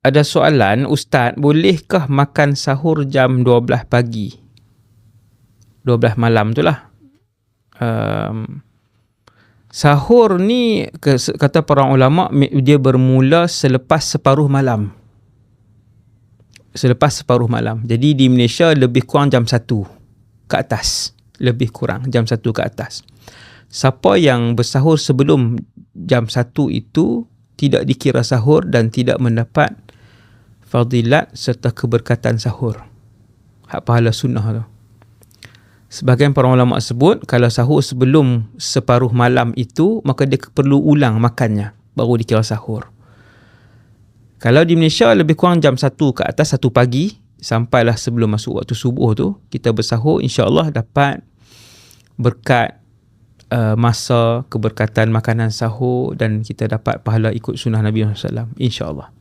ada soalan, Ustaz, bolehkah makan sahur jam 12 pagi? 12 malam tu lah. Sahur ni kata para ulama dia bermula selepas separuh malam. Selepas separuh malam. Jadi di Malaysia lebih kurang jam 1 ke atas. Lebih kurang jam 1 ke atas. Siapa yang bersahur sebelum jam 1 itu tidak dikira sahur dan tidak mendapat fadilat serta keberkatan sahur. Hak pahala sunnah tu. Sebahagian para ulama sebut kalau sahur sebelum separuh malam itu, maka dia perlu ulang makannya baru dikira sahur. Kalau di Malaysia lebih kurang jam 1 ke atas, 1 pagi sampailah sebelum masuk waktu subuh tu, kita bersahur, insya-Allah dapat berkat masa, keberkatan makanan sahur dan kita dapat pahala ikut sunnah Nabi SAW, insya-Allah.